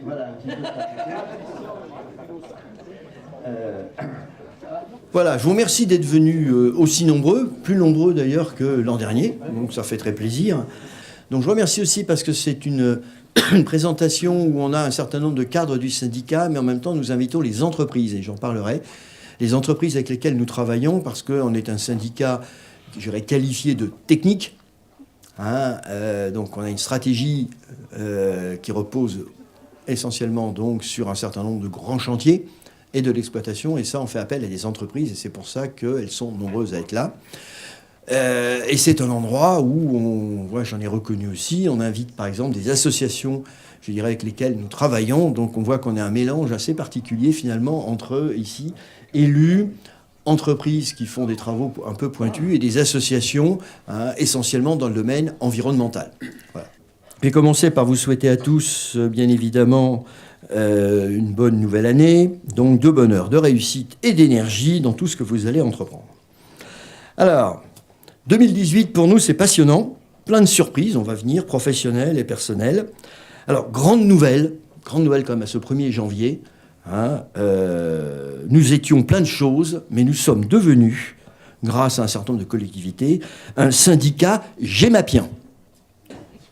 Voilà, voilà, je vous remercie d'être venus aussi nombreux, plus nombreux d'ailleurs que l'an dernier, donc ça fait très plaisir. Donc je vous remercie aussi parce que c'est une présentation où on a un certain nombre de cadres du syndicat, mais en même temps nous invitons les entreprises, et j'en parlerai, les entreprises avec lesquelles nous travaillons, parce qu'on est un syndicat, je dirais, qualifié de technique. Donc on a une stratégie qui repose essentiellement donc sur un certain nombre de grands chantiers et de l'exploitation, et ça on fait appel à des entreprises, et c'est pour ça qu'elles sont nombreuses à être là. Et c'est un endroit où, j'en ai reconnu aussi, on invite par exemple des associations, je dirais, avec lesquelles nous travaillons, donc on voit qu'on a un mélange assez particulier finalement entre ici, élus, entreprises qui font des travaux un peu pointus et des associations essentiellement dans le domaine environnemental. Voilà. Je vais commencer par vous souhaiter à tous, bien évidemment, une bonne nouvelle année, donc de bonheur, de réussite et d'énergie dans tout ce que vous allez entreprendre. Alors, 2018 pour nous c'est passionnant, plein de surprises, on va venir, professionnelles et personnelles. Alors, grande nouvelle quand même à ce 1er janvier, nous étions plein de choses, mais nous sommes devenus, grâce à un certain nombre de collectivités, un syndicat gémapien.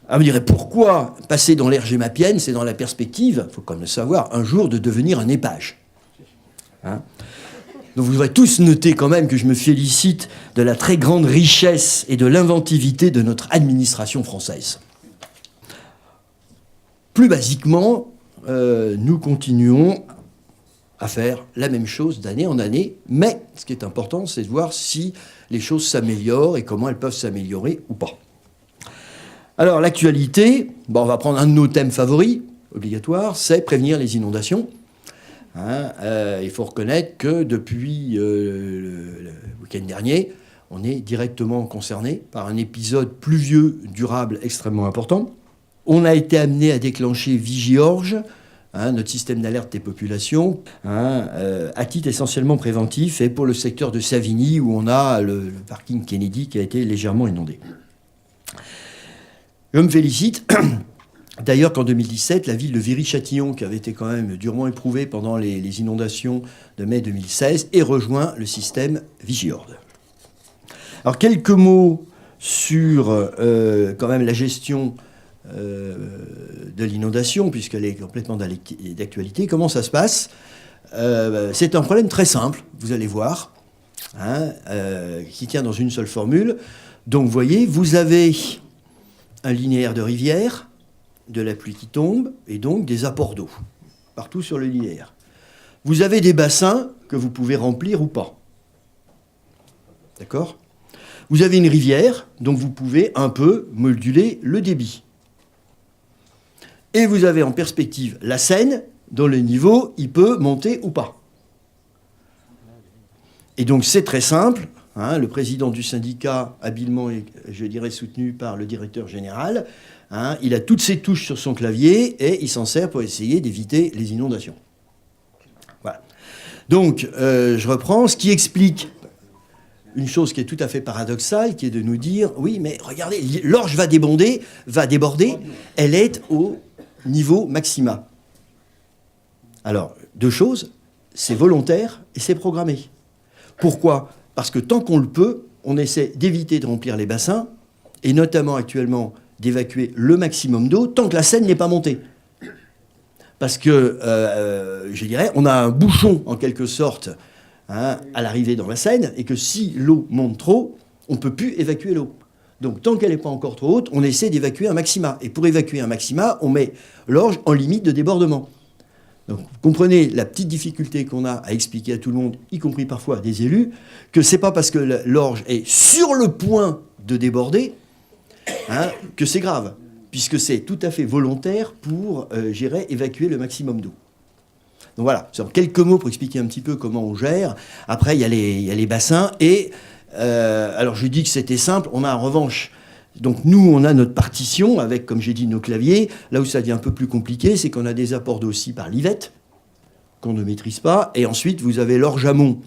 Alors vous direz, pourquoi passer dans l'ère gémapienne? C'est dans la perspective, il faut quand même le savoir, un jour de devenir un EPAGE. Donc vous devrez tous noter quand même que je me félicite de la très grande richesse et de l'inventivité de notre administration française. Plus basiquement, nous continuons à faire la même chose d'année en année, mais ce qui est important, c'est de voir si les choses s'améliorent et comment elles peuvent s'améliorer ou pas. Alors, l'actualité, on va prendre un de nos thèmes favoris, obligatoires, c'est prévenir les inondations. Il faut reconnaître que depuis le week-end dernier, on est directement concerné par un épisode pluvieux durable extrêmement important. On a été amené à déclencher Vigiorge, notre système d'alerte des populations, à titre essentiellement préventif, et pour le secteur de Savigny, où on a le parking Kennedy qui a été légèrement inondé. Je me félicite d'ailleurs qu'en 2017, la ville de Viry-Châtillon, qui avait été quand même durement éprouvée pendant les inondations de mai 2016, ait rejoint le système Vigiorde. Alors quelques mots sur quand même la gestion de l'inondation, puisqu'elle est complètement d'actualité. Comment ça se passe? C'est un problème très simple, vous allez voir, qui tient dans une seule formule. Donc vous voyez, vous avez un linéaire de rivière, de la pluie qui tombe, et donc des apports d'eau, partout sur le linéaire. Vous avez des bassins que vous pouvez remplir ou pas. D'accord? Vous avez une rivière, donc vous pouvez un peu moduler le débit. Et vous avez en perspective la Seine, dont le niveau, il peut monter ou pas. Et donc c'est très simple. Le président du syndicat, habilement, je dirais, soutenu par le directeur général, il a toutes ses touches sur son clavier et il s'en sert pour essayer d'éviter les inondations. Voilà. Donc, je reprends. Ce qui explique une chose qui est tout à fait paradoxale, qui est de nous dire, oui, mais regardez, l'Orge va déborder, elle est au niveau maxima. Alors, deux choses, c'est volontaire et c'est programmé. Pourquoi ? Parce que tant qu'on le peut, on essaie d'éviter de remplir les bassins, et notamment actuellement d'évacuer le maximum d'eau tant que la Seine n'est pas montée. Parce que, je dirais, on a un bouchon, en quelque sorte, à l'arrivée dans la Seine, et que si l'eau monte trop, on ne peut plus évacuer l'eau. Donc tant qu'elle n'est pas encore trop haute, on essaie d'évacuer un maxima. Et pour évacuer un maxima, on met l'Orge en limite de débordement. Donc, vous comprenez la petite difficulté qu'on a à expliquer à tout le monde, y compris parfois à des élus, que ce n'est pas parce que l'Orge est sur le point de déborder que c'est grave, puisque c'est tout à fait volontaire pour évacuer le maximum d'eau. Donc voilà, c'est en quelques mots pour expliquer un petit peu comment on gère. Après, il y a les bassins. Et alors, je dis que c'était simple. On a en revanche... Donc nous, on a notre partition avec, comme j'ai dit, nos claviers. Là où ça devient un peu plus compliqué, c'est qu'on a des apports d'eau aussi par l'Yvette, qu'on ne maîtrise pas. Et ensuite, vous avez l'Orge amont,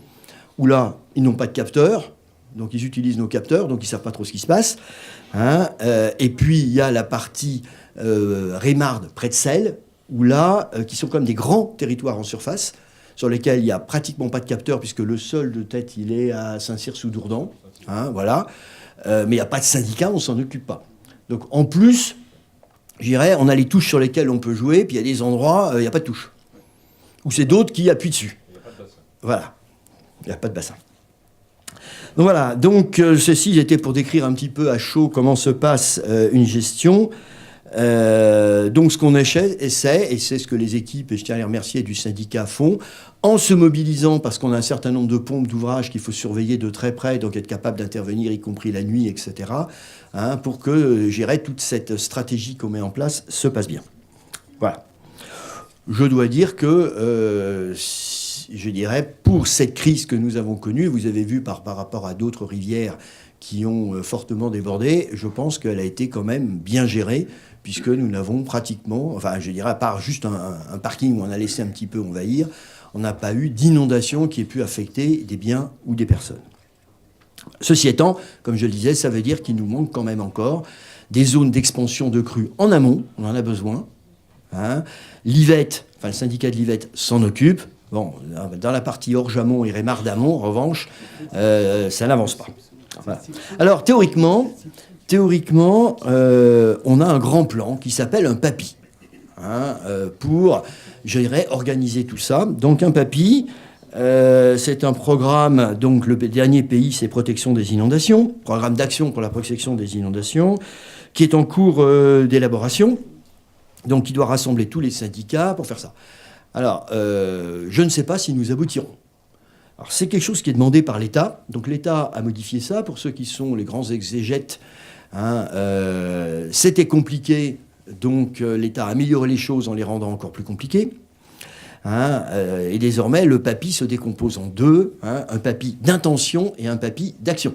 où là, ils n'ont pas de capteur. Donc ils utilisent nos capteurs, donc ils ne savent pas trop ce qui se passe. Et puis, il y a la partie Rémarde, près de Celle, où là, qui sont comme des grands territoires en surface, sur lesquels il n'y a pratiquement pas de capteurs, puisque le seul de tête, il est à Saint-Cyr-sous-Dourdan. Hein, voilà. Mais il n'y a pas de syndicat, on ne s'en occupe pas. Donc en plus, je dirais, on a les touches sur lesquelles on peut jouer, puis il y a des endroits, il n'y a pas de touches. Ou c'est d'autres qui appuient dessus. Il n'y a pas de bassin. Voilà. Il n'y a pas de bassin. Donc voilà, donc ceci était pour décrire un petit peu à chaud comment se passe une gestion. Donc ce qu'on essaie, et c'est ce que les équipes, et je tiens à les remercier, du syndicat font, en se mobilisant, parce qu'on a un certain nombre de pompes d'ouvrages qu'il faut surveiller de très près, donc être capable d'intervenir, y compris la nuit, etc., hein, pour que, j'irai, toute cette stratégie qu'on met en place se passe bien. Voilà. Je dois dire que, je dirais, pour cette crise que nous avons connue, vous avez vu par rapport à d'autres rivières qui ont fortement débordé, je pense qu'elle a été quand même bien gérée, puisque nous n'avons pratiquement, enfin je dirais, à part juste un parking où on a laissé un petit peu envahir, on n'a pas eu d'inondation qui ait pu affecter des biens ou des personnes. Ceci étant, comme je le disais, ça veut dire qu'il nous manque quand même encore des zones d'expansion de crues en amont, on en a besoin. Hein. L'Yvette, enfin le syndicat de l'Yvette s'en occupe. Bon, dans la partie Orge-Amont et Rémard-d'Amont, en revanche, ça n'avance pas. Voilà. Alors, théoriquement, on a un grand plan qui s'appelle un PAPI, hein, pour, je dirais, organiser tout ça. Donc, un PAPI, c'est un programme, donc le dernier pays, c'est protection des inondations, programme d'action pour la protection des inondations, qui est en cours d'élaboration, donc qui doit rassembler tous les syndicats pour faire ça. Alors, je ne sais pas si nous aboutirons. Alors, c'est quelque chose qui est demandé par l'État. Donc, l'État a modifié ça. Pour ceux qui sont les grands exégètes, hein, c'était compliqué. Donc, l'État a amélioré les choses en les rendant encore plus compliquées. Hein, et désormais, le PAPI se décompose en deux. Hein, un PAPI d'intention et un PAPI d'action.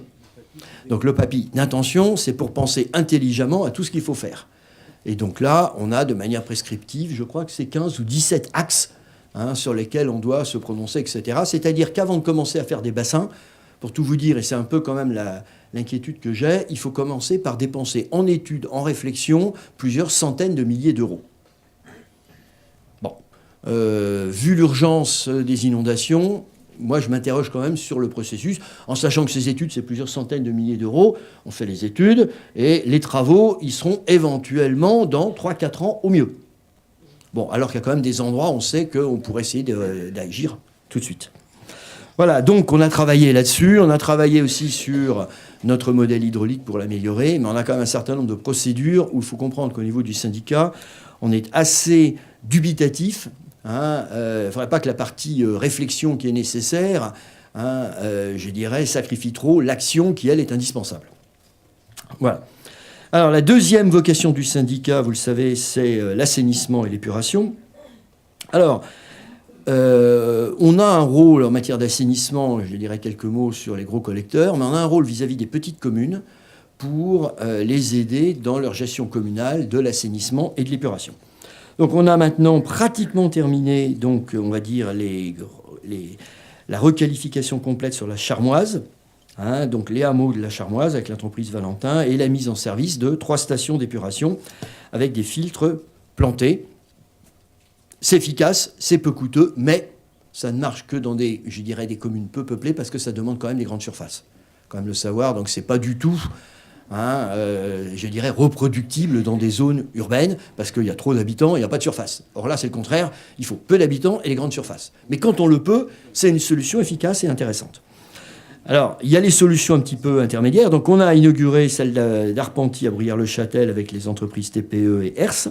Donc, le PAPI d'intention, c'est pour penser intelligemment à tout ce qu'il faut faire. Et donc là, on a de manière prescriptive, je crois que c'est 15 ou 17 axes, hein, sur lesquels on doit se prononcer, etc. C'est-à-dire qu'avant de commencer à faire des bassins, pour tout vous dire, et c'est un peu quand même l'inquiétude que j'ai, il faut commencer par dépenser en études, en réflexion, plusieurs centaines de milliers d'euros. Bon, vu l'urgence des inondations, moi je m'interroge quand même sur le processus, en sachant que ces études, c'est plusieurs centaines de milliers d'euros. On fait les études, et les travaux, ils seront éventuellement dans 3-4 ans au mieux. Bon, alors qu'il y a quand même des endroits où on sait qu'on pourrait essayer d'agir tout de suite. Voilà, donc on a travaillé là-dessus, on a travaillé aussi sur notre modèle hydraulique pour l'améliorer, mais on a quand même un certain nombre de procédures où il faut comprendre qu'au niveau du syndicat, on est assez dubitatif. Hein, il ne faudrait pas que la partie réflexion qui est nécessaire, hein, je dirais, sacrifie trop l'action qui, elle, est indispensable. Voilà. Alors, la deuxième vocation du syndicat, vous le savez, c'est l'assainissement et l'épuration. Alors, on a un rôle en matière d'assainissement, je dirais quelques mots sur les gros collecteurs, mais on a un rôle vis-à-vis des petites communes pour les aider dans leur gestion communale de l'assainissement et de l'épuration. Donc on a maintenant pratiquement terminé, donc, on va dire, la requalification complète sur la Charmoise, hein, donc les hameaux de la Charmoise avec l'entreprise Valentin, et la mise en service de 3 stations d'épuration avec des filtres plantés. C'est efficace, c'est peu coûteux, mais ça ne marche que dans des communes peu peuplées parce que ça demande quand même des grandes surfaces. Quand même le savoir, donc c'est pas du tout... Hein, je dirais reproductible dans des zones urbaines, parce qu'il y a trop d'habitants et il n'y a pas de surface. Or là, c'est le contraire, il faut peu d'habitants et les grandes surfaces. Mais quand on le peut, c'est une solution efficace et intéressante. Alors, il y a les solutions un petit peu intermédiaires. Donc, on a inauguré celle d'Arpenty à Bruyères-le-Châtel avec les entreprises TPE et ERS.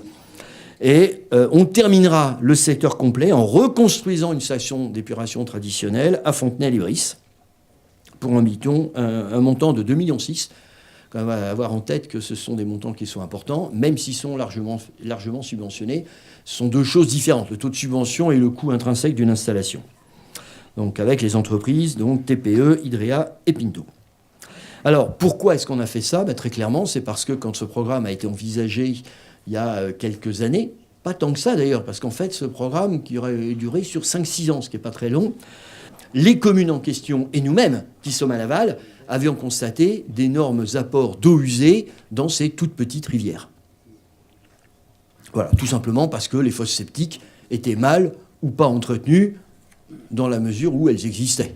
Et on terminera le secteur complet en reconstruisant une station d'épuration traditionnelle à Fontenay-lès-Brice pour un montant de 2,6 millions. Quand même avoir en tête que ce sont des montants qui sont importants, même s'ils sont largement subventionnés. Ce sont deux choses différentes, le taux de subvention et le coût intrinsèque d'une installation. Donc avec les entreprises, donc TPE, Hydrea et Pinto. Alors pourquoi est-ce qu'on a fait ça ? Très clairement, c'est parce que quand ce programme a été envisagé il y a quelques années, pas tant que ça d'ailleurs, parce qu'en fait ce programme qui aurait duré sur 5-6 ans, ce qui n'est pas très long, les communes en question et nous-mêmes qui sommes à l'aval, avions constaté d'énormes apports d'eau usée dans ces toutes petites rivières. Voilà, tout simplement parce que les fosses septiques étaient mal ou pas entretenues dans la mesure où elles existaient.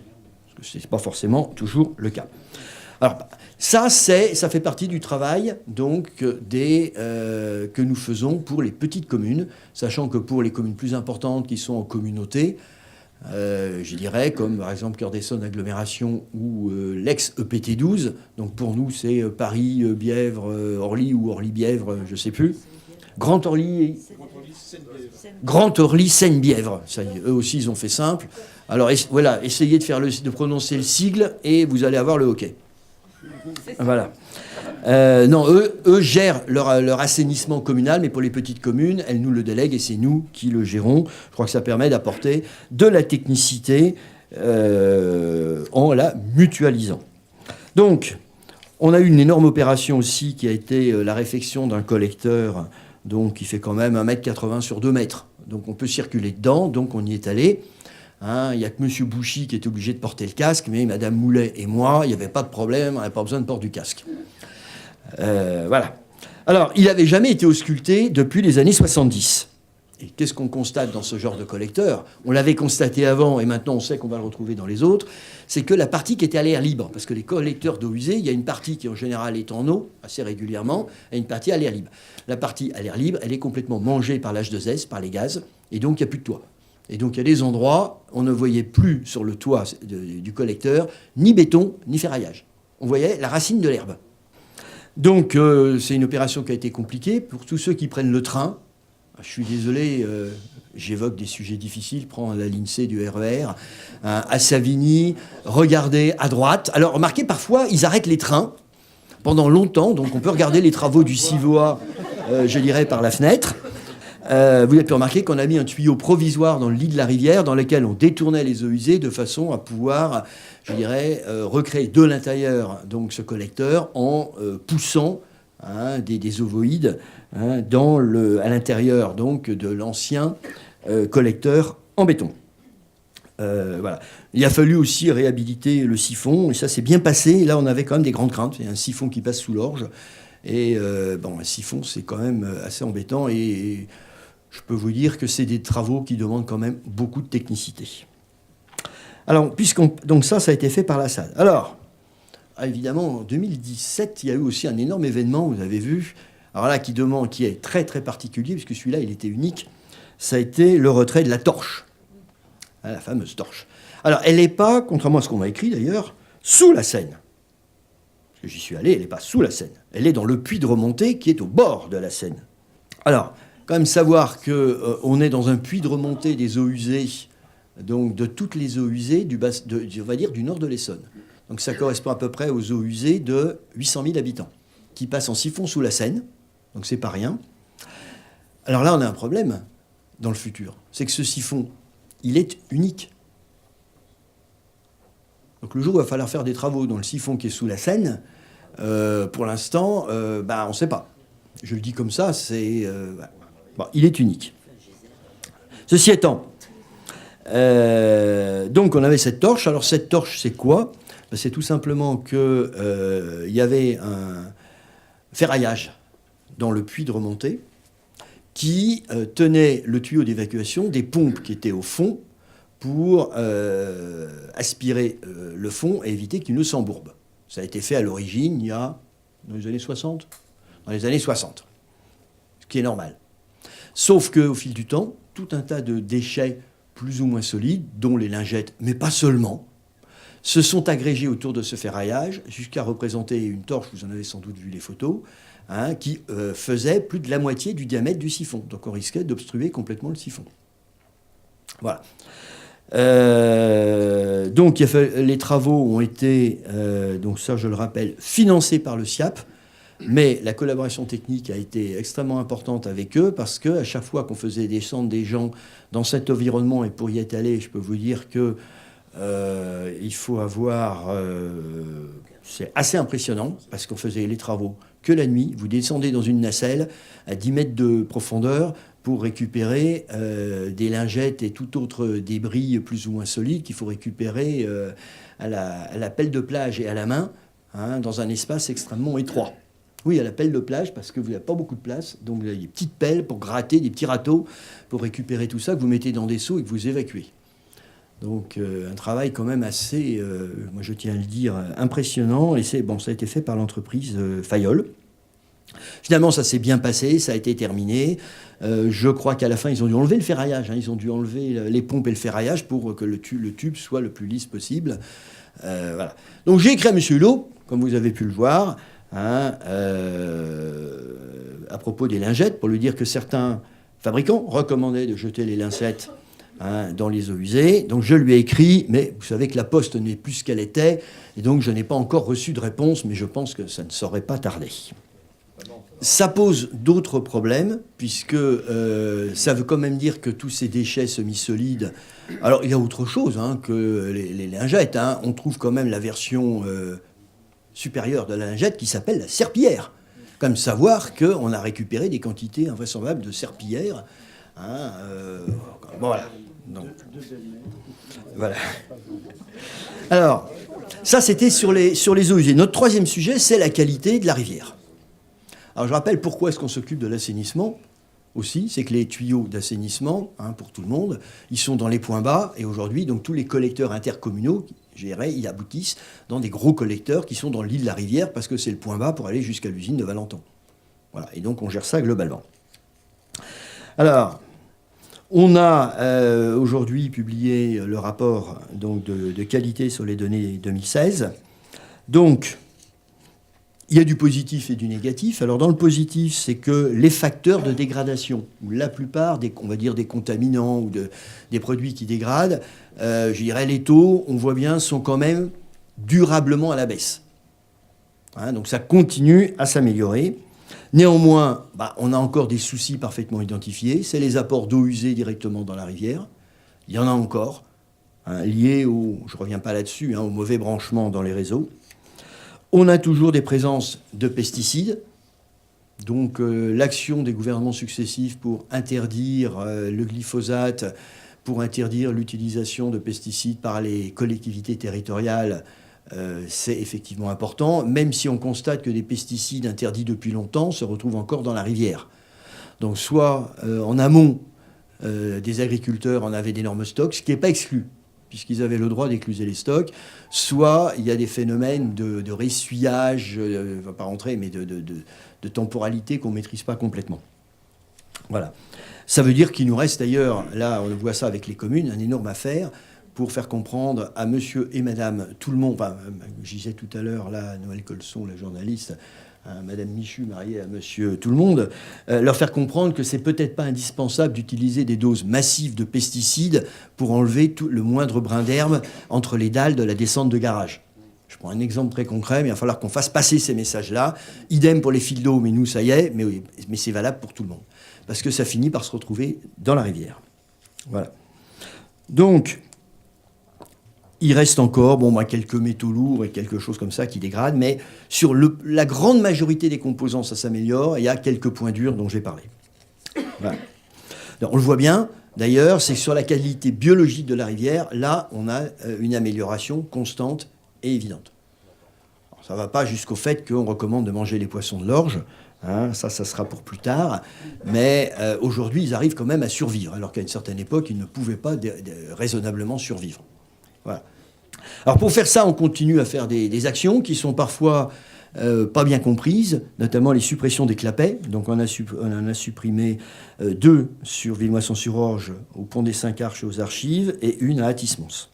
Parce que ce n'est pas forcément toujours le cas. Alors, ça fait partie du travail donc, que nous faisons pour les petites communes, sachant que pour les communes plus importantes qui sont en communauté, je dirais, comme par exemple Cœur-d'Essonne Agglomération ou l'ex-EPT12, donc pour nous c'est Paris, Bièvre, Orly ou Orly-Bièvre, je ne sais plus. Grand Orly, Seine-Bièvre. Ça y est, eux aussi, ils ont fait simple. Alors, voilà, essayez de prononcer le sigle et vous allez avoir le hockey. Voilà. Non, eux gèrent leur assainissement communal, mais pour les petites communes, elles nous le délèguent et c'est nous qui le gérons. Je crois que ça permet d'apporter de la technicité en la mutualisant. Donc, on a eu une énorme opération aussi qui a été la réfection d'un collecteur donc qui fait quand même 1,80 m sur 2 mètres. Donc on peut circuler dedans, donc on y est allé. Il n'y a que M. Bouchy qui est obligé de porter le casque, mais Mme Moulet et moi, il n'y avait pas de problème, on n'avait pas besoin de porter du casque. Voilà. Alors, il n'avait jamais été ausculté depuis les années 70. Et qu'est-ce qu'on constate dans ce genre de collecteur? On l'avait constaté avant, et maintenant on sait qu'on va le retrouver dans les autres, c'est que la partie qui était à l'air libre, parce que les collecteurs d'eau usée, il y a une partie qui en général est en eau, assez régulièrement, et une partie à l'air libre. La partie à l'air libre, elle est complètement mangée par l'H2S, par les gaz, et donc il n'y a plus de toit. Et donc il y a des endroits, on ne voyait plus sur le toit du collecteur, ni béton, ni ferraillage. On voyait la racine de l'herbe. Donc c'est une opération qui a été compliquée pour tous ceux qui prennent le train. Je suis désolé, j'évoque des sujets difficiles. Prends la ligne C du RER, à Savigny, regardez à droite. Alors remarquez, parfois, ils arrêtent les trains pendant longtemps. Donc on peut regarder les travaux du Civoa, je dirais, par la fenêtre. Vous avez pu remarquer qu'on a mis un tuyau provisoire dans le lit de la rivière dans lequel on détournait les eaux usées de façon à pouvoir, je dirais, recréer de l'intérieur donc ce collecteur en poussant des ovoïdes à l'intérieur donc de l'ancien collecteur en béton. Voilà. Il a fallu aussi réhabiliter le siphon, et ça s'est bien passé. Et là, on avait quand même des grandes craintes. Il y a un siphon qui passe sous l'orge. Et un siphon, c'est quand même assez embêtant. Et je peux vous dire que c'est des travaux qui demandent quand même beaucoup de technicité. Alors, donc ça a été fait par la SAD. Alors, évidemment, en 2017, il y a eu aussi un énorme événement, vous avez vu, alors là, qui est très très particulier, puisque celui-là, il était unique. Ça a été le retrait de la torche, la fameuse torche. Alors, elle n'est pas, contrairement à ce qu'on m'a écrit d'ailleurs, sous la Seine. Parce que j'y suis allé, elle n'est pas sous la Seine. Elle est dans le puits de remontée qui est au bord de la Seine. Alors, quand même savoir qu'on est dans un puits de remontée des eaux usées, donc de toutes les eaux usées, on va dire du nord de l'Essonne. Donc ça correspond à peu près aux eaux usées de 800 000 habitants, qui passent en siphon sous la Seine, donc c'est pas rien. Alors là, on a un problème dans le futur, c'est que ce siphon, il est unique. Donc le jour où il va falloir faire des travaux dans le siphon qui est sous la Seine, pour l'instant, on ne sait pas. Je le dis comme ça, il est unique. Ceci étant, donc on avait cette torche. Alors cette torche, c'est quoi? C'est tout simplement qu'il y avait un ferraillage dans le puits de remontée qui tenait le tuyau d'évacuation des pompes qui étaient au fond pour aspirer le fond et éviter qu'il ne s'embourbe. Ça a été fait à l'origine dans les années 60. Dans les années 60, ce qui est normal. Sauf qu'au fil du temps, tout un tas de déchets plus ou moins solides, dont les lingettes, mais pas seulement, se sont agrégés autour de ce ferraillage jusqu'à représenter une torche, vous en avez sans doute vu les photos, qui faisait plus de la moitié du diamètre du siphon. Donc on risquait d'obstruer complètement le siphon. Voilà. Donc les travaux ont été, donc ça je le rappelle, financés par le SIAP, mais la collaboration technique a été extrêmement importante avec eux parce qu'à chaque fois qu'on faisait descendre des gens dans cet environnement, et pour y être allé, je peux vous dire que il faut avoir... c'est assez impressionnant parce qu'on faisait les travaux que la nuit. Vous descendez dans une nacelle à 10 mètres de profondeur pour récupérer des lingettes et tout autre débris plus ou moins solide qu'il faut récupérer à la pelle de plage et à la main dans un espace extrêmement étroit. Oui, à la pelle de plage, parce que vous n'avez pas beaucoup de place. Donc vous avez des petites pelles pour gratter, des petits râteaux pour récupérer tout ça que vous mettez dans des seaux et que vous évacuez. Donc un travail quand même assez, moi je tiens à le dire, impressionnant. Et ça a été fait par l'entreprise Fayol. Finalement, ça s'est bien passé, ça a été terminé. Je crois qu'à la fin, ils ont dû enlever le ferraillage. Ils ont dû enlever les pompes et le ferraillage pour que le tube soit le plus lisse possible. Voilà. Donc j'ai écrit à M. Hulot, comme vous avez pu le voir, à propos des lingettes, pour lui dire que certains fabricants recommandaient de jeter les lincettes dans les eaux usées. Donc je lui ai écrit, mais vous savez que la poste n'est plus ce qu'elle était, et donc je n'ai pas encore reçu de réponse, mais je pense que ça ne saurait pas tarder. Ça pose d'autres problèmes, puisque ça veut quand même dire que tous ces déchets semi-solides... Alors, il y a autre chose que les lingettes. On trouve quand même la version supérieure de la lingette qui s'appelle la serpillière. Quand même savoir qu'on a récupéré des quantités invraisemblables de serpillière. Voilà. Donc, voilà. Alors, ça, c'était sur les eaux usées. Notre troisième sujet, c'est la qualité de la rivière. Alors je rappelle pourquoi est-ce qu'on s'occupe de l'assainissement aussi, c'est que les tuyaux d'assainissement, pour tout le monde, ils sont dans les points bas, et aujourd'hui, donc tous les collecteurs intercommunaux, ils aboutissent dans des gros collecteurs qui sont dans l'île de la Rivière, parce que c'est le point bas pour aller jusqu'à l'usine de Valenton. Voilà, et donc on gère ça globalement. Alors, on a aujourd'hui publié le rapport donc, de qualité sur les données 2016. Donc, il y a du positif et du négatif. Alors dans le positif, c'est que les facteurs de dégradation, ou la plupart des contaminants ou des produits qui dégradent, je dirais les taux, on voit bien, sont quand même durablement à la baisse. Donc ça continue à s'améliorer. Néanmoins, on a encore des soucis parfaitement identifiés. C'est les apports d'eau usée directement dans la rivière. Il y en a encore, liés je ne reviens pas là-dessus, au mauvais branchement dans les réseaux. On a toujours des présences de pesticides. Donc l'action des gouvernements successifs pour interdire le glyphosate, pour interdire l'utilisation de pesticides par les collectivités territoriales, c'est effectivement important, même si on constate que des pesticides interdits depuis longtemps se retrouvent encore dans la rivière. Donc soit en amont, des agriculteurs en avaient d'énormes stocks, ce qui n'est pas exclu, puisqu'ils avaient le droit d'écluser les stocks, soit il y a des phénomènes de ressuyage, ne va pas rentrer, mais de temporalité qu'on ne maîtrise pas complètement. Voilà. Ça veut dire qu'il nous reste d'ailleurs, là on voit ça avec les communes, une énorme affaire pour faire comprendre à monsieur et madame tout le monde, je disais tout à l'heure, là, Noël Colson, la journaliste, Madame Michu mariée à Monsieur Tout-le-Monde, leur faire comprendre que c'est peut-être pas indispensable d'utiliser des doses massives de pesticides pour enlever le moindre brin d'herbe entre les dalles de la descente de garage. Je prends un exemple très concret, mais il va falloir qu'on fasse passer ces messages-là. Idem pour les fils d'eau, mais nous, ça y est, mais c'est valable pour tout le monde. Parce que ça finit par se retrouver dans la rivière. Voilà. Donc, il reste encore quelques métaux lourds et quelque chose comme ça qui dégradent, mais sur la grande majorité des composants, ça s'améliore. Il y a quelques points durs dont j'ai parlé. Voilà. Alors, on le voit bien, d'ailleurs, c'est sur la qualité biologique de la rivière, là, on a une amélioration constante et évidente. Alors, ça ne va pas jusqu'au fait qu'on recommande de manger les poissons de l'orge. Ça sera pour plus tard. Mais aujourd'hui, ils arrivent quand même à survivre, alors qu'à une certaine époque, ils ne pouvaient pas raisonnablement survivre. Voilà. Alors pour faire ça, on continue à faire des actions qui sont parfois pas bien comprises, notamment les suppressions des clapets. Donc on en a supprimé 2 sur Villemoisson-sur-Orge, au pont des 5 Arches et aux Archives, et une à Athis-Mons,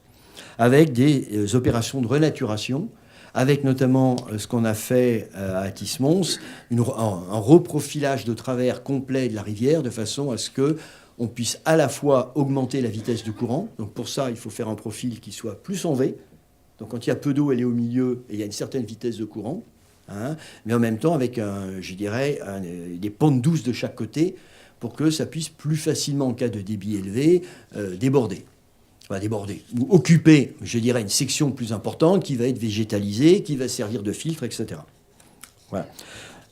avec des opérations de renaturation, avec notamment ce qu'on a fait à Athis-Mons, un reprofilage de travers complet de la rivière, de façon à ce que on puisse à la fois augmenter la vitesse de courant. Donc pour ça, il faut faire un profil qui soit plus en V. Donc quand il y a peu d'eau, elle est au milieu et il y a une certaine vitesse de courant. Mais en même temps, avec, des pentes douces de chaque côté pour que ça puisse plus facilement, en cas de débit élevé, déborder. Ou occuper, une section plus importante qui va être végétalisée, qui va servir de filtre, etc. Voilà.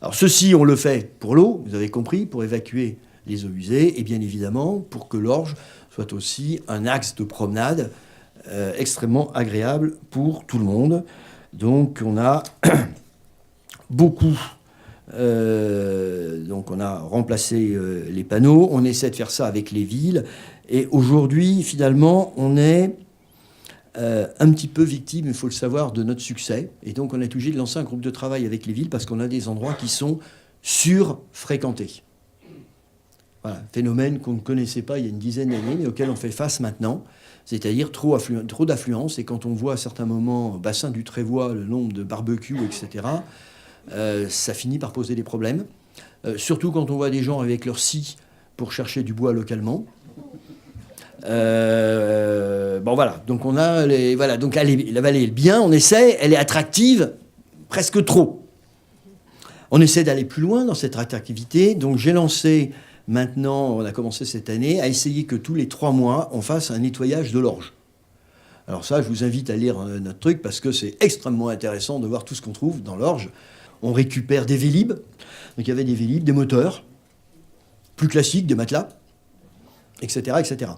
Alors ceci, on le fait pour l'eau, vous avez compris, pour évacuer les eaux usées, et bien évidemment pour que l'Orge soit aussi un axe de promenade extrêmement agréable pour tout le monde. Donc on a beaucoup Donc on a remplacé les panneaux, on essaie de faire ça avec les villes. Et aujourd'hui, finalement, on est un petit peu victime, il faut le savoir, de notre succès. Et donc on est obligé de lancer un groupe de travail avec les villes parce qu'on a des endroits qui sont surfréquentés. Voilà, phénomène qu'on ne connaissait pas il y a une dizaine d'années, mais auquel on fait face maintenant. C'est-à-dire trop d'affluence. Et quand on voit à certains moments, au bassin du Trévois, le nombre de barbecues, etc., ça finit par poser des problèmes. Surtout quand on voit des gens avec leur scie pour chercher du bois localement. Bon voilà, donc on a donc la vallée est bien, on essaie, elle est attractive, presque trop. On essaie d'aller plus loin dans cette attractivité. Donc j'ai lancé maintenant, on a commencé cette année, à essayer que tous les 3 mois, on fasse un nettoyage de l'orge. Alors ça, je vous invite à lire notre truc parce que c'est extrêmement intéressant de voir tout ce qu'on trouve dans l'orge. On récupère des vélib. Donc il y avait des vélib, des moteurs, plus classiques, des matelas, etc., etc.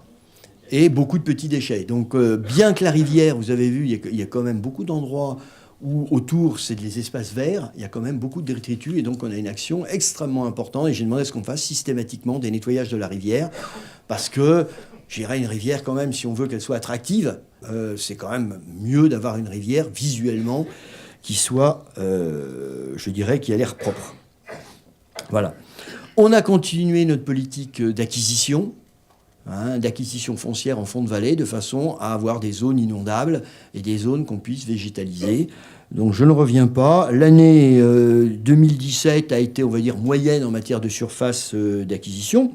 Et beaucoup de petits déchets. Donc bien que la rivière, vous avez vu, il y a quand même beaucoup d'endroits où autour, c'est des espaces verts, il y a quand même beaucoup de détritus, et donc on a une action extrêmement importante, et j'ai demandé à ce qu'on fasse systématiquement des nettoyages de la rivière, parce que, j'irais une rivière quand même, si on veut qu'elle soit attractive, c'est quand même mieux d'avoir une rivière visuellement qui soit, je dirais, qui a l'air propre. Voilà. On a continué notre politique d'acquisition, d'acquisition foncière en fond de vallée, de façon à avoir des zones inondables et des zones qu'on puisse végétaliser. Donc je ne reviens pas. L'année 2017 a été, on va dire, moyenne en matière de surface d'acquisition.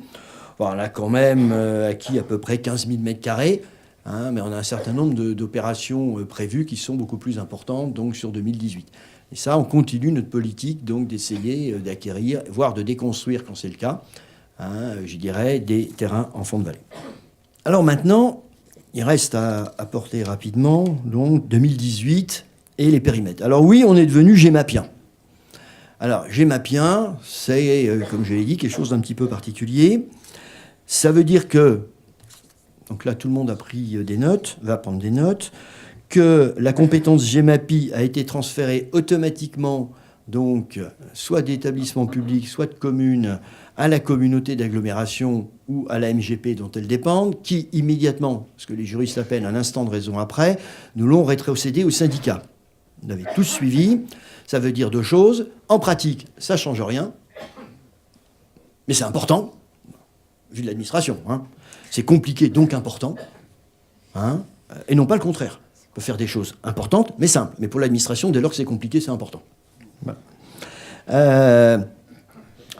Bon, on a quand même acquis à peu près 15 000 m², mais on a un certain nombre d'opérations prévues qui sont beaucoup plus importantes, donc sur 2018. Et ça, on continue notre politique donc d'essayer d'acquérir, voire de déconstruire quand c'est le cas, je dirais, des terrains en fond de vallée. Alors maintenant, il reste à apporter rapidement donc 2018 et les périmètres. Alors oui, on est devenu gémapien. Alors gémapien, c'est, comme je l'ai dit, quelque chose d'un petit peu particulier. Ça veut dire que, donc là tout le monde a pris des notes, va prendre des notes, que la compétence GEMAPI a été transférée automatiquement, donc soit d'établissements publics, soit de communes, à la communauté d'agglomération ou à la MGP dont elles dépendent, qui immédiatement, ce que les juristes appellent un instant de raison après, nous l'ont rétrocédé au syndicat. Vous avez tous suivi. Ça veut dire 2 choses. En pratique, ça ne change rien, mais c'est important, vu de l'administration. C'est compliqué, donc important, et non pas le contraire. On peut faire des choses importantes, mais simples. Mais pour l'administration, dès lors que c'est compliqué, c'est important. Voilà.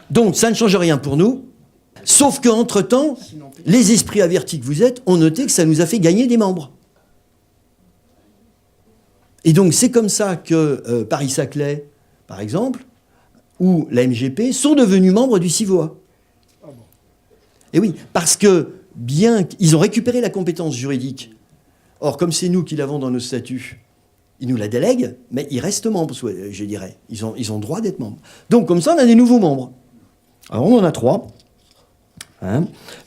Donc, ça ne change rien pour nous, sauf qu'entre-temps, les esprits avertis que vous êtes ont noté que ça nous a fait gagner des membres. Et donc, c'est comme ça que Paris-Saclay, par exemple, ou la MGP, sont devenus membres du CIVOA. Et oui, parce que bien qu'ils ont récupéré la compétence juridique, or, comme c'est nous qui l'avons dans nos statuts, ils nous la délèguent, mais ils restent membres, je dirais. Ils ont droit d'être membres. Donc, comme ça, on a des nouveaux membres. Alors, on en a 3.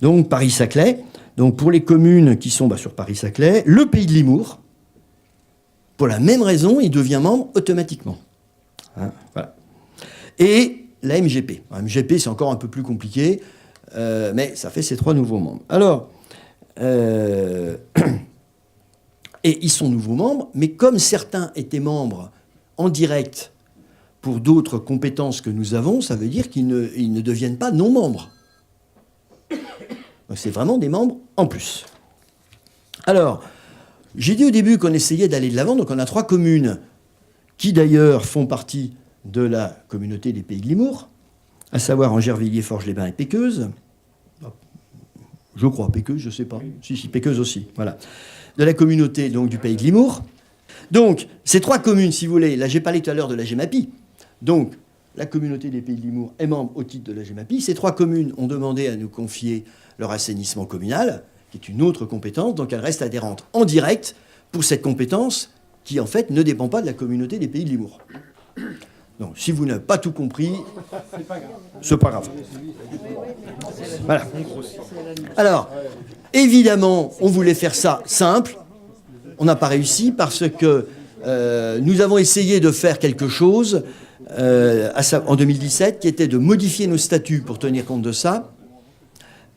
Donc, Paris-Saclay. Donc, pour les communes qui sont sur Paris-Saclay, le Pays de Limours, pour la même raison, il devient membre automatiquement. Voilà. Et la MGP. La MGP, c'est encore un peu plus compliqué, mais ça fait ces 3 nouveaux membres. Alors, et ils sont nouveaux membres, mais comme certains étaient membres en direct pour d'autres compétences que nous avons, ça veut dire qu'ils ne deviennent pas non-membres. Donc c'est vraiment des membres en plus. Alors, j'ai dit au début qu'on essayait d'aller de l'avant, donc on a 3 communes qui d'ailleurs font partie de la communauté des Pays de Limours, à savoir Angervilliers, Forges-les-Bains et Péqueuses. Je crois, Péqueuses, je ne sais pas. Si, Péqueuses aussi, voilà. De la communauté donc, du Pays de Limours. Donc, ces 3 communes, si vous voulez, là j'ai parlé tout à l'heure de la GEMAPI, donc la communauté des Pays de Limours est membre au titre de la GEMAPI. Ces 3 communes ont demandé à nous confier leur assainissement communal, qui est une autre compétence, donc elles restent adhérentes en direct pour cette compétence qui en fait ne dépend pas de la communauté des Pays de Limours. Donc si vous n'avez pas tout compris, c'est pas grave. Voilà. Alors, évidemment, on voulait faire ça simple. On n'a pas réussi parce que nous avons essayé de faire quelque chose en 2017, qui était de modifier nos statuts pour tenir compte de ça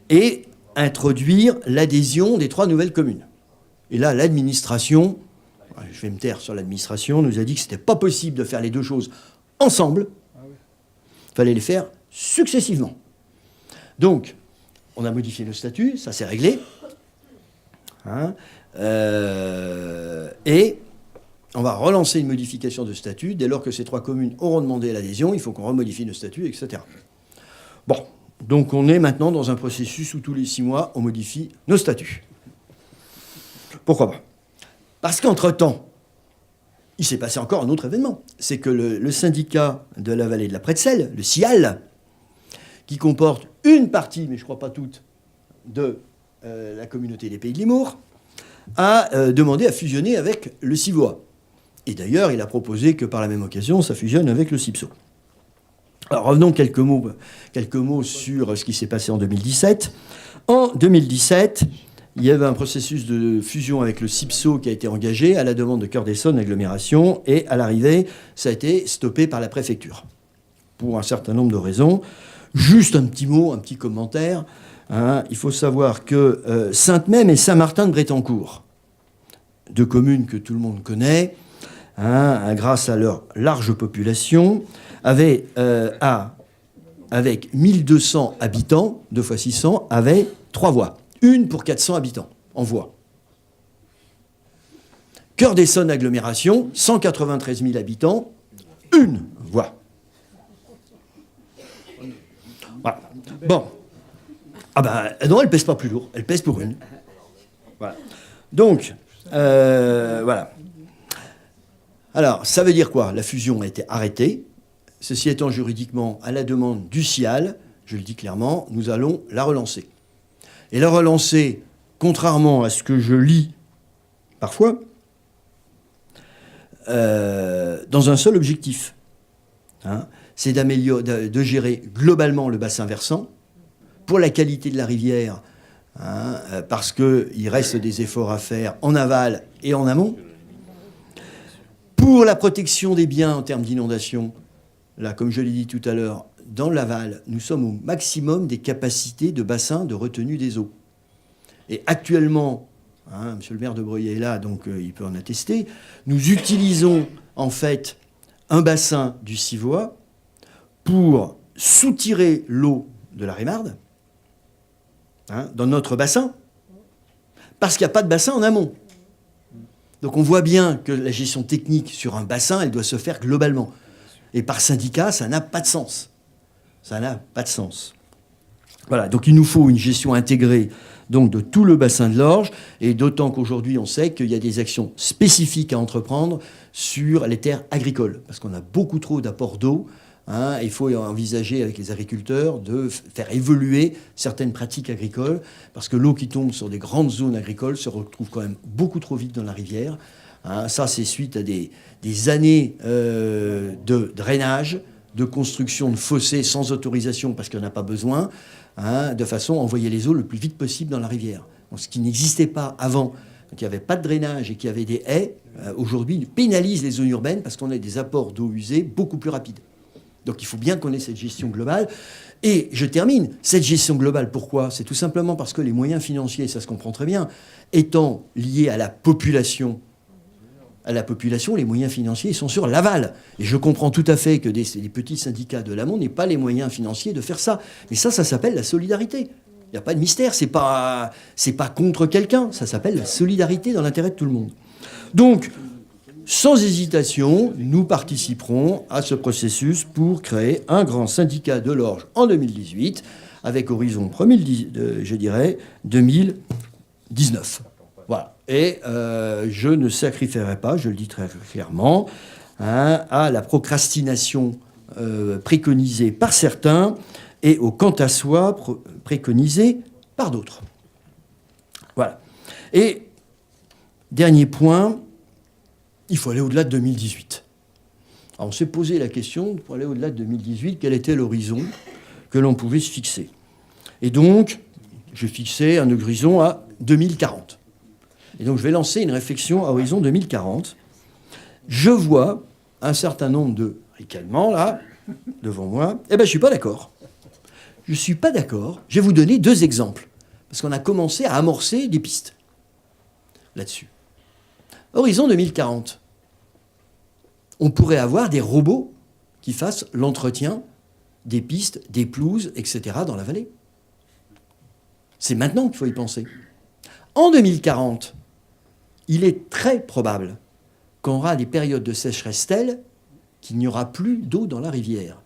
et introduire l'adhésion des 3 nouvelles communes. Et là, l'administration, je vais me taire sur l'administration, nous a dit que ce n'était pas possible de faire les 2 choses ensemble. Il fallait les faire successivement. Donc, on a modifié nos statuts, ça s'est réglé. Et on va relancer une modification de statut. Dès lors que ces 3 communes auront demandé l'adhésion, il faut qu'on remodifie nos statuts, etc. Bon, donc on est maintenant dans un processus où tous les 6 mois, on modifie nos statuts. Pourquoi pas? Parce qu'entre-temps, il s'est passé encore un autre événement. C'est que le syndicat de la vallée de la Pretzel, le SIAL, qui comporte une partie, mais je ne crois pas toute, de la communauté des Pays de Limours, a demandé à fusionner avec le CIVOA. Et d'ailleurs, il a proposé que par la même occasion, ça fusionne avec le CIPSO. Alors revenons quelques mots sur ce qui s'est passé en 2017. En 2017, il y avait un processus de fusion avec le CIPSO qui a été engagé à la demande de Cœur d'Essonne Agglomération, et à l'arrivée, ça a été stoppé par la préfecture, pour un certain nombre de raisons. Juste un petit mot, un petit commentaire. Il faut savoir que Sainte-Memme et Saint-Martin-de-Brétancourt, 2 communes que tout le monde connaît, grâce à leur large population, avaient, avec 1200 habitants, 2 fois 600, avaient 3 voies. Une pour 400 habitants en voie. Cœur d'Essonne Agglomération, 193 000 habitants, 1 voie. Voilà. Bon. Non, elle pèse pas plus lourd. Elle pèse pour 1. Voilà. Donc, voilà. Alors, ça veut dire quoi? La fusion a été arrêtée. Ceci étant, juridiquement, à la demande du SIAL, je le dis clairement, nous allons la relancer. Et la relancer, contrairement à ce que je lis parfois, dans un seul objectif. C'est de gérer globalement le bassin versant, pour la qualité de la rivière, parce qu'il reste des efforts à faire en aval et en amont. Pour la protection des biens en termes d'inondation, là, comme je l'ai dit tout à l'heure, dans l'aval, nous sommes au maximum des capacités de bassin de retenue des eaux. Et actuellement, monsieur le maire de Breuillet est là, donc il peut en attester, nous utilisons en fait un bassin du Civois pour soutirer l'eau de la Rémarde dans notre bassin, parce qu'il n'y a pas de bassin en amont. Donc on voit bien que la gestion technique sur un bassin, elle doit se faire globalement. Et par syndicat, ça n'a pas de sens. Ça n'a pas de sens. Voilà, donc il nous faut une gestion intégrée donc, de tout le bassin de l'Orge, et d'autant qu'aujourd'hui on sait qu'il y a des actions spécifiques à entreprendre sur les terres agricoles, parce qu'on a beaucoup trop d'apports d'eau. Il faut envisager avec les agriculteurs de faire évoluer certaines pratiques agricoles, parce que l'eau qui tombe sur des grandes zones agricoles se retrouve quand même beaucoup trop vite dans la rivière. Ça, c'est suite à des années de drainage, de construction de fossés sans autorisation, parce qu'il n'y en a pas besoin, de façon à envoyer les eaux le plus vite possible dans la rivière. Donc, ce qui n'existait pas avant, quand il n'y avait pas de drainage et qu'il y avait des haies, aujourd'hui, pénalise les zones urbaines parce qu'on a des apports d'eau usée beaucoup plus rapides. Donc il faut bien qu'on ait cette gestion globale. Et je termine, cette gestion globale, pourquoi? C'est tout simplement parce que les moyens financiers, ça se comprend très bien, étant liés à la population, les moyens financiers, ils sont sur l'aval. Et je comprends tout à fait que des petits syndicats de l'amont n'aient pas les moyens financiers de faire ça. Mais ça s'appelle la solidarité. Il n'y a pas de mystère, c'est pas contre quelqu'un, ça s'appelle la solidarité dans l'intérêt de tout le monde. Donc, sans hésitation, nous participerons à ce processus pour créer un grand syndicat de l'Orge en 2018, avec horizon 2019. Voilà. Et je ne sacrifierai pas, je le dis très clairement, à la procrastination préconisée par certains et au quant à soi préconisé par d'autres. Voilà. Et dernier point, il faut aller au-delà de 2018. Alors on s'est posé la question, pour aller au-delà de 2018, quel était l'horizon que l'on pouvait se fixer. Et donc, je fixais un horizon à 2040. Et donc, je vais lancer une réflexion à horizon 2040. Je vois un certain nombre de calmement, là, devant moi. Eh bien, je ne suis pas d'accord. Je ne suis pas d'accord. Je vais vous donner 2 exemples. Parce qu'on a commencé à amorcer des pistes là-dessus. Horizon 2040. On pourrait avoir des robots qui fassent l'entretien des pistes, des pelouses, etc. dans la vallée. C'est maintenant qu'il faut y penser. En 2040, il est très probable qu'on aura des périodes de sécheresse telles qu'il n'y aura plus d'eau dans la rivière.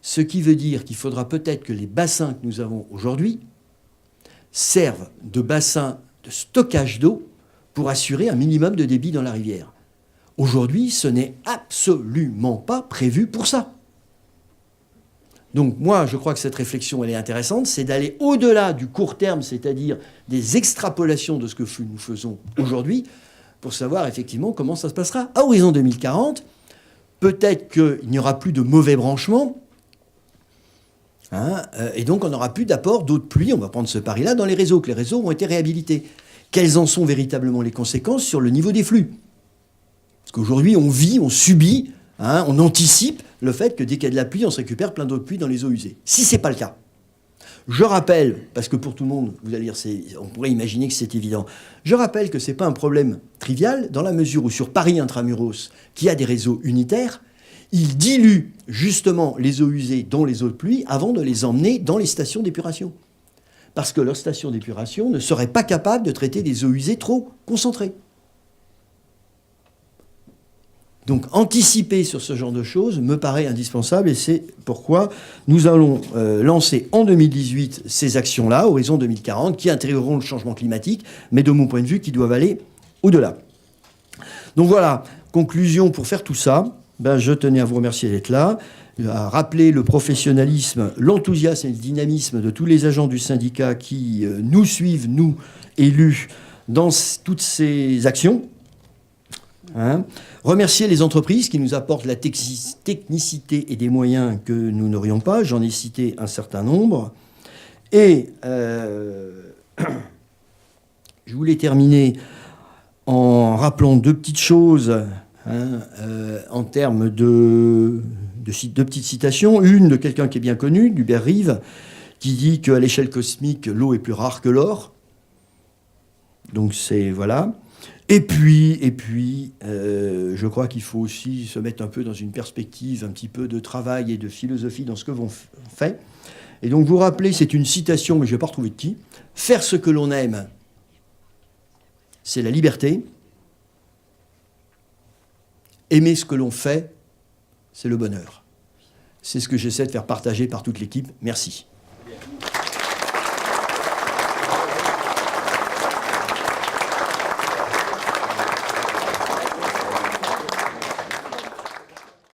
Ce qui veut dire qu'il faudra peut-être que les bassins que nous avons aujourd'hui servent de bassins de stockage d'eau pour assurer un minimum de débit dans la rivière. Aujourd'hui, ce n'est absolument pas prévu pour ça. Donc moi, je crois que cette réflexion, elle est intéressante, c'est d'aller au-delà du court terme, c'est-à-dire des extrapolations de ce que nous faisons aujourd'hui, pour savoir effectivement comment ça se passera. À horizon 2040, peut-être qu'il n'y aura plus de mauvais branchements, et donc on n'aura plus d'apport d'eau de pluie, on va prendre ce pari-là, dans les réseaux, que les réseaux ont été réhabilités. Quelles en sont véritablement les conséquences sur le niveau des flux? Parce qu'aujourd'hui, on vit, on subit, on anticipe le fait que dès qu'il y a de la pluie, on se récupère plein d'eau de pluie dans les eaux usées. Si ce n'est pas le cas, je rappelle, parce que pour tout le monde, vous allez dire, on pourrait imaginer que c'est évident, je rappelle que ce n'est pas un problème trivial, dans la mesure où sur Paris Intramuros, qui a des réseaux unitaires, ils diluent justement les eaux usées, dont les eaux de pluie, avant de les emmener dans les stations d'épuration. Parce que leurs stations d'épuration ne seraient pas capables de traiter des eaux usées trop concentrées. Donc anticiper sur ce genre de choses me paraît indispensable et c'est pourquoi nous allons lancer en 2018 ces actions-là, Horizon 2040, qui intégreront le changement climatique, mais de mon point de vue, qui doivent aller au-delà. Donc voilà, conclusion pour faire tout ça, je tenais à vous remercier d'être là, à rappeler le professionnalisme, l'enthousiasme et le dynamisme de tous les agents du syndicat qui nous suivent, nous, élus, dans toutes ces actions. Remercier les entreprises qui nous apportent la technicité et des moyens que nous n'aurions pas. J'en ai cité un certain nombre. Et je voulais terminer en rappelant 2 petites choses en termes de petites citations. Une de quelqu'un qui est bien connu, d'Hubert Reeves, qui dit qu'à l'échelle cosmique, l'eau est plus rare que l'or. Donc c'est... voilà. Et puis, je crois qu'il faut aussi se mettre un peu dans une perspective, un petit peu de travail et de philosophie dans ce que l'on fait. Et donc vous rappelez, c'est une citation, mais je ne vais pas retrouver de qui. Faire ce que l'on aime, c'est la liberté. Aimer ce que l'on fait, c'est le bonheur. C'est ce que j'essaie de faire partager par toute l'équipe. Merci.